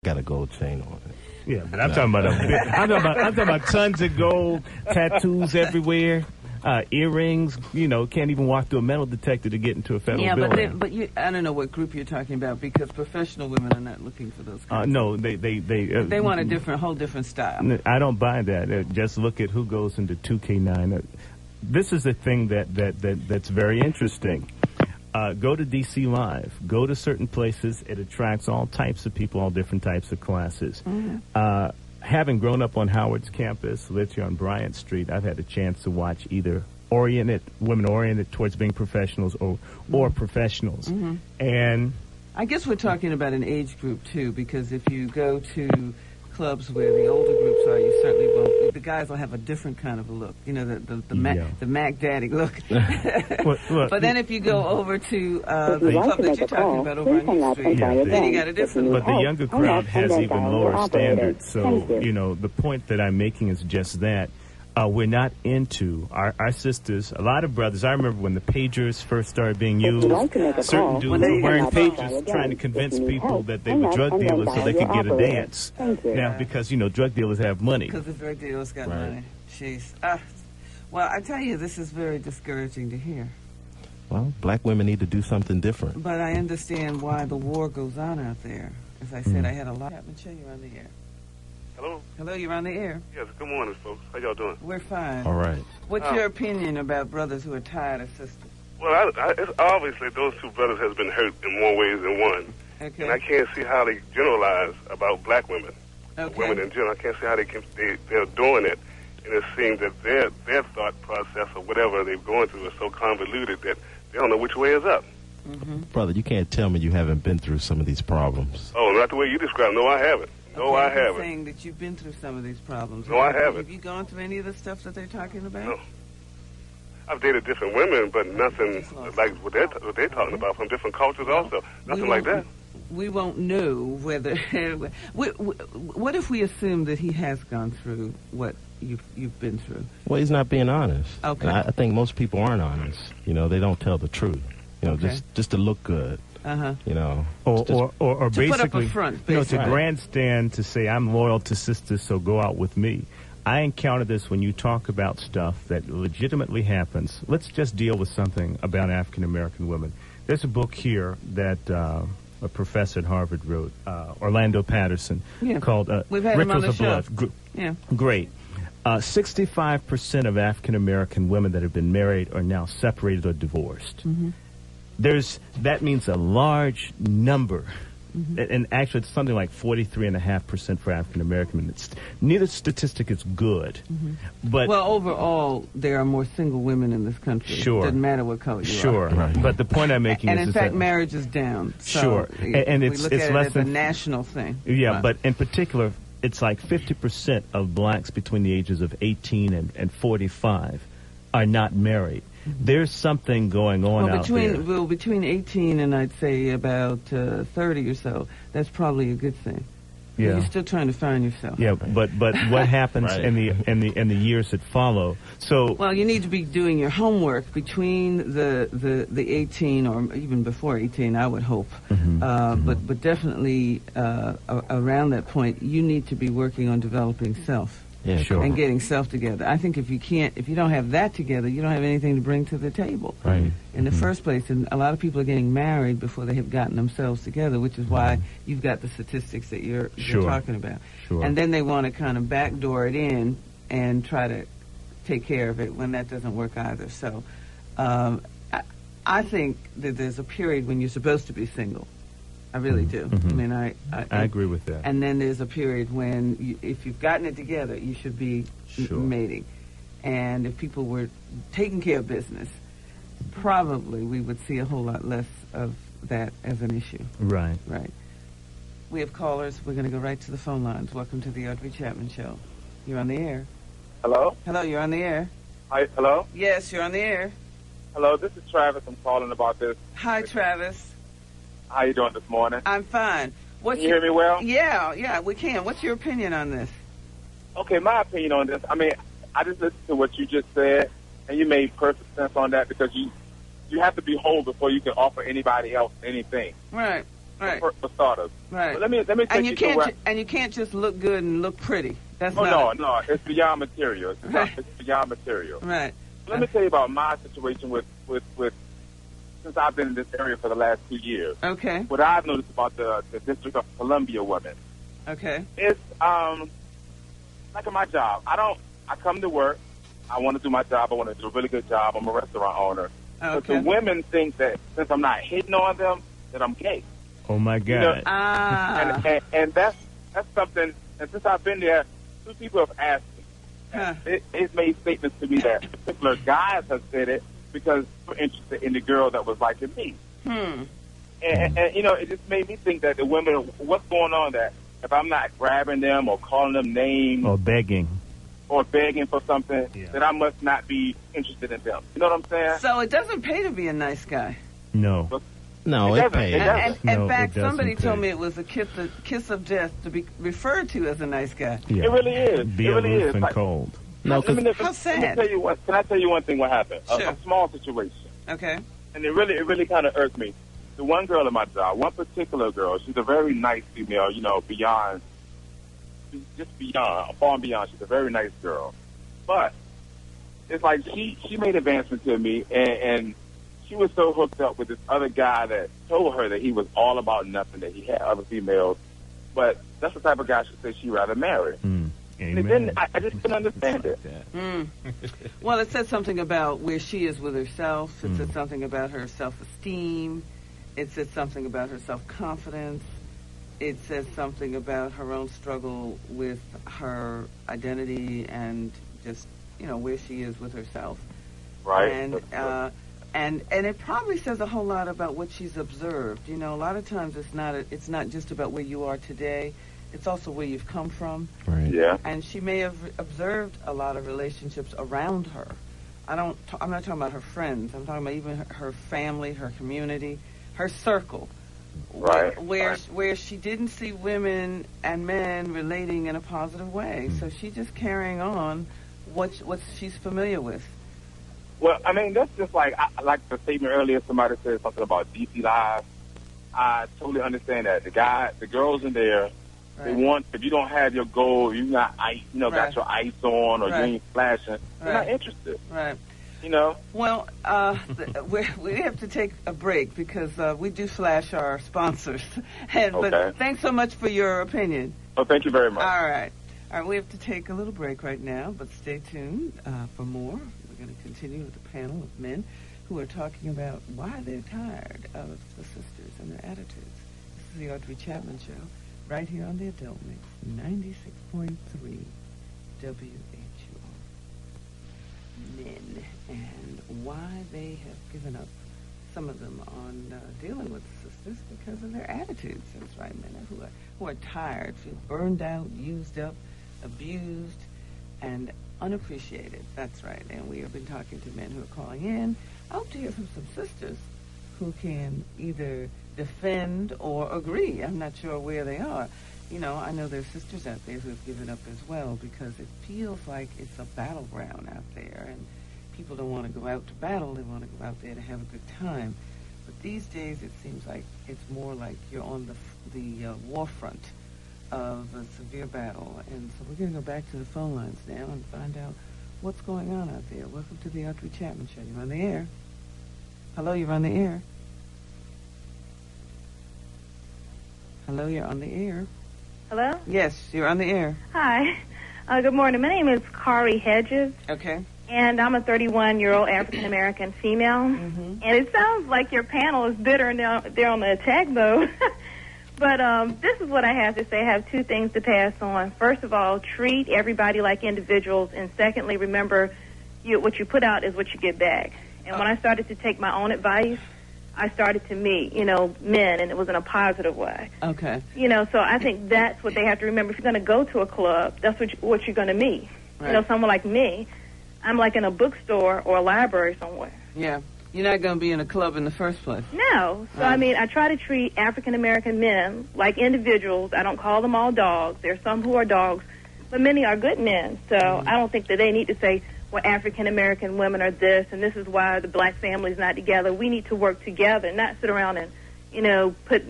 Got a gold chain on it. Yeah, but I'm talking about tons of gold, tattoos everywhere, earrings. You know, can't even walk through a metal detector to get into a federal building. But I don't know what group you're talking about, because professional women are not looking for those kinds. No, they want a whole different style. I don't buy that. Just look at who goes into 2K9. This is the thing that's very interesting. Go to DC Live. Go to certain places. It attracts all types of people, all different types of classes. Mm-hmm. Having grown up on Howard's campus, lived here on Bryant Street, I've had a chance to watch either women oriented towards being professionals or professionals. Mm-hmm. And I guess we're talking about an age group, too, because if you go to clubs where the older groups are, you certainly won't. The guys will have a different kind of a look, you know, the Mac Daddy look. But then if you go over to the club that you're talking about over on East Street, then you got a different look. But the younger crowd has even lower standards. So, you know, the point that I'm making is just that. We're not into our sisters. A lot of brothers. I remember when the pagers first started being used. Certain dudes were wearing pagers, trying to convince people that they were drug dealers so they could get a dance. Now, because you know, drug dealers have money. Because the drug dealers got money. Jeez. Well, I tell you, this is very discouraging to hear. Well, black women need to do something different. But I understand why the war goes on out there. As I said, I had a lot. Chapman-tired, you're on the air. Hello? Hello, you're on the air. Yes, good morning, folks. How y'all doing? We're fine. All right. What's your opinion about brothers who are tired of sisters? Well, it's obviously those two brothers has been hurt in more ways than one. Okay. And I can't see how they generalize about black women. Okay. Women in general, I can't see how they're doing it. And it seems that their thought process or whatever they're going through is so convoluted that they don't know which way is up. Mm-hmm. Brother, you can't tell me you haven't been through some of these problems. Oh, not the way you describe it. No, I haven't. No, I haven't. You're saying that you've been through some of these problems. No, I haven't. Have you gone through any of the stuff that they're talking about? No. I've dated different women, but nothing like what they're talking about from different cultures also. Nothing like that. We won't know whether... what if we assume that he has gone through what you've been through? Well, he's not being honest. Okay. I think most people aren't honest. You know, they don't tell the truth. You know, just to look good. You know, or to basically, put up a front, basically. To grandstand to say I'm loyal to sisters, so go out with me. I encounter this when you talk about stuff that legitimately happens. Let's just deal with something about African American women. There's a book here that a professor at Harvard wrote, Orlando Patterson, called "Rituals of Blood." Great. 65% of African American women that have been married are now separated or divorced. Mm-hmm. That means a large number, and actually it's something like 43.5% for African American women. Neither statistic is good, but overall there are more single women in this country. Sure, doesn't matter what color you are. Sure, right. But the point I'm making is in fact, marriage is down. So sure, and it's less as a national thing. Yeah, but in particular, it's like 50% of blacks between the ages of 18 and 45 are not married. There's something going on out there. Well, between 18 and I'd say about 30 or so, that's probably a good thing. Yeah. You're still trying to find yourself. Yeah, but what happens in the years that follow? So well, you need to be doing your homework between the 18 or even before 18, I would hope. But definitely around that point, you need to be working on developing self. Yeah, sure. And getting self together. I think if you don't have that together, you don't have anything to bring to the table. Right. In the first place, and a lot of people are getting married before they have gotten themselves together, which is why you've got the statistics that you're talking about. Sure. And then they want to kind of backdoor it in and try to take care of it when that doesn't work either. So I think that there's a period when you're supposed to be single. I really do. I mean, I agree with that. And then there's a period when, if you've gotten it together, you should be mating. And if people were taking care of business, probably we would see a whole lot less of that as an issue. Right. Right. We have callers. We're going to go right to the phone lines. Welcome to the Audrey Chapman Show. You're on the air. Hello? Hello, you're on the air. Hi, hello? Yes, you're on the air. Hello, this is Travis. I'm calling about this. Hi, Travis. How you doing this morning? I'm fine. Can you hear me well? Yeah, we can. What's your opinion on this? Okay, my opinion on this, I mean, I just listened to what you just said, and you made perfect sense on that because you have to be whole before you can offer anybody else anything. Right. Right. For starters. Right. But let me take you to where... And you can't just look good and look pretty. That's no. It's beyond material. It's beyond material. Right. Let me tell you about my situation with since I've been in this area for the last 2 years. Okay. What I've noticed about the District of Columbia women. Okay. It's like in my job. I come to work. I want to do my job. I want to do a really good job. I'm a restaurant owner. Okay. But the women think that since I'm not hitting on them, that I'm gay. Oh my God. You know? And that's something. And since I've been there, 2 people have asked me. Huh. It's made statements to me that particular guys have said it because they're interested in the girl that was liking me. And you know, it just made me think that the women, what's going on that if I'm not grabbing them or calling them names or begging for something, that I must not be interested in them. You know what I'm saying? So it doesn't pay to be a nice guy. No. No, it pays. In fact, somebody told me it was a kiss of death to be referred to as a nice guy. Yeah. It really is. Be it really aloof is. and Like, cold. No, how sad. Can I tell you one thing? What happened? Sure. A small situation. Okay. And it really kind of irked me. The one girl in my job, one particular girl, she's a very nice female. You know, far and beyond. She's a very nice girl. But it's like she made advancements to me, and she was so hooked up with this other guy that told her that he was all about nothing, that he had other females. But that's the type of guy she said she'd rather marry. And then I just couldn't understand it. Well, it said something about where she is with herself. It said something about her self-esteem. It said something about her self-confidence. It says something about her own struggle with her identity and just, you know, where she is with herself. Right. And it probably says a whole lot about what she's observed. You know, a lot of times it's not just about where you are today. It's also where you've come from. Right. Yeah. And she may have observed a lot of relationships around her. I'm not talking about her friends. I'm talking about even her family, her community, her circle. Right. Where she didn't see women and men relating in a positive way. So she's just carrying on what she's familiar with. Well, I mean, that's just like the statement earlier. Somebody said something about DC Live. I totally understand that. The girls in there, they want, if you don't have your goal, you got ice, got your ice on, or you ain't flashing, they're not interested. Right. You know? Well, we have to take a break because we do flash our sponsors. But thanks so much for your opinion. Oh, thank you very much. All right, we have to take a little break right now, but stay tuned for more. We're going to continue with a panel of men who are talking about why they're tired of the sisters and their attitudes. This is the Audrey Chapman Show, right here on the Adult Mix, 96.3 WHUR. Men and why they have given up, some of them, on dealing with the sisters because of their attitudes. That's right, men who are tired, feel burned out, used up, abused, and unappreciated. That's right. And we have been talking to men who are calling in. I hope to hear from some sisters who can either defend or agree. I'm not sure where they are. You know, I know there's sisters out there who have given up as well because it feels like it's a battleground out there and people don't want to go out to battle. They want to go out there to have a good time. But these days it seems like it's more like you're on the war front of a severe battle. And so we're going to go back to the phone lines now and find out what's going on out there. Welcome to the Audrey Chapman Show. You're on the air. Hello, you're on the air. Hello, you're on the air. Hello? Yes, you're on the air. Hi. Good morning. My name is Kari Hedges. Okay. And I'm a 31-year-old African-American female. Mm-hmm. And it sounds like your panel is bitter and they're on the attack mode. But this is what I have to say. I have two things to pass on. First of all, treat everybody like individuals. And secondly, remember, what you put out is what you get back. And when I started to take my own advice, I started to meet, men, and it was in a positive way. Okay. So I think that's what they have to remember. If you're going to go to a club, that's what you're going to meet. Right. Someone like me, I'm like in a bookstore or a library somewhere. Yeah. You're not going to be in a club in the first place. No. So, I mean, I try to treat African-American men like individuals. I don't call them all dogs. There are some who are dogs, but many are good men. So I don't think that they need to say, well, African-American women are this, and this is why the black family's not together. We need to work together, not sit around and, put,